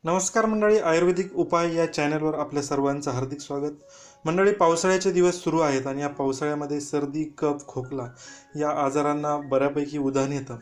नमस्कार मंडळी, आयुर्वेदिक उपाय या चॅनलवर आपल्या सर्वांचं हार्दिक स्वागत. मंडळी, पावसाळ्याचे दिवस सुरू आहेत आणि या पावसाळ्यामध्ये सर्दी, कफ, खोकला या आजारांना बऱ्यापैकी उधाण येतं.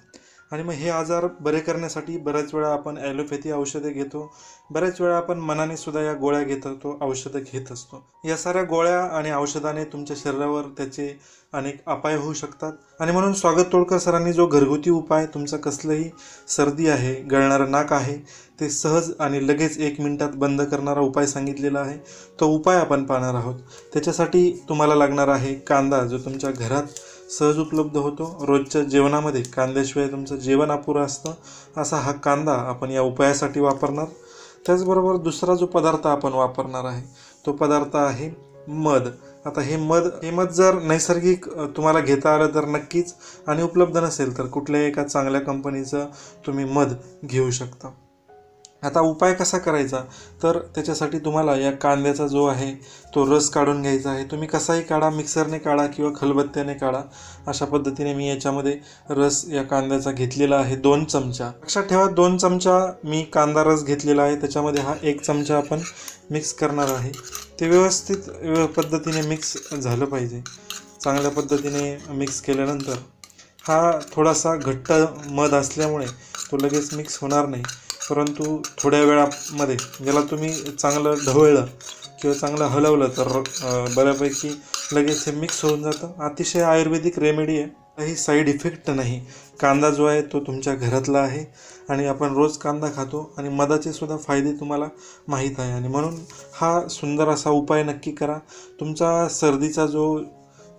आणि मग हे आजार बरे करण्यासाठी बऱ्याच वेळा आपण ॲलोपॅथी औषधे घेतो, बऱ्याच वेळा आपण मनाने सुद्धा या गोळ्या घेत असतो, औषधं घेत असतो. या साऱ्या गोळ्या आणि औषधाने तुमच्या शरीरावर त्याचे अनेक अपाय होऊ शकतात. आणि म्हणून स्वागत तोडकर सरांनी जो घरगुती उपाय, तुमचं कसलंही सर्दी आहे, गळणारं नाक आहे, ते सहज आणि लगेच 1 मिनिटात बंद करणारा उपाय सांगितलेला आहे. तो उपाय आपण पाहणार आहोत. त्याच्यासाठी तुम्हाला लागणार आहे कांदा, जो तुमच्या घरात सहज उपलब्ध होतो. रोजच्या जेवणामध्ये कांद्याशिवाय तुमचं जेवण अपुरं असतं, असा हा कांदा आपण या उपायासाठी वापरणार. त्याचबरोबर दुसरा जो पदार्थ आपण वापरणार आहे तो पदार्थ आहे मध. आता हे मध जर नैसर्गिक तुम्हाला घेता आलं तर नक्कीच, आणि उपलब्ध नसेल तर कुठल्याही एका चांगल्या कंपनीचं तुम्ही मध घेऊ शकता. आता उपाय कसा करायचा, तर त्याच्यासाठी तुम्हाला या कांद्याचा जो आहे तो रस काढून घ्यायचा आहे. तुम्ही कसाही काढा, मिक्सरने काढा किंवा खलबत्त्याने काढा. अशा पद्धतीने मी याच्यामध्ये रस या कांद्याचा घेतलेला आहे 2 चमचा. लक्षात ठेवा, 2 चमचा मी कांदा रस घेतलेला आहे. त्याच्यामध्ये हा 1 चमचा आपण मिक्स करणार आहे. ते व्यवस्थित पद्धतीने मिक्स झालं पाहिजे. चांगल्या पद्धतीने मिक्स केल्यानंतर हा थोडासा घट्ट मध असल्यामुळे तो लगेच मिक्स होणार नाही, परंतु थोड्या वेळामध्ये ज्याला तुम्ही चांगलं ढवळलं किंवा चांगलं हलवलं तर बऱ्यापैकी लगेच हे मिक्स होऊन जातं. अतिशय आयुर्वेदिक रेमेडी आहे, काही साईड इफेक्ट नाही. कांदा जो आहे तो तुमच्या घरातला आहे आणि आपण रोज कांदा खातो, आणि मधाचे सुद्धा फायदे तुम्हाला माहीत आहे. आणि म्हणून हा सुंदर असा उपाय नक्की करा. तुमचा सर्दीचा जो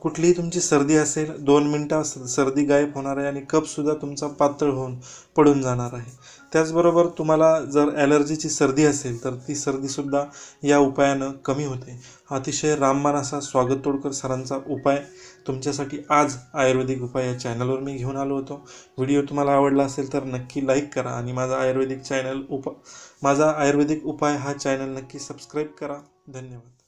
कुठलीही तुमची सर्दी असेल, 2 मिनटात सर्दी गायब होणार आहे आणि कफसुद्धा तुमचा पातळ होऊन पडून जाणार आहे. त्याचबरोबर तुम्हाला जर ॲलर्जीची सर्दी असेल तर ती सर्दीसुद्धा या उपायानं कमी होते. अतिशय रामबाण असा स्वागत तोडकर सरांचा उपाय तुमच्यासाठी आज आयुर्वेदिक उपाय या चॅनलवर मी घेऊन आलो होतो. व्हिडिओ तुम्हाला आवडला असेल तर नक्की लाईक करा आणि माझा आयुर्वेदिक उपाय हा चॅनल नक्की सबस्क्राईब करा. धन्यवाद.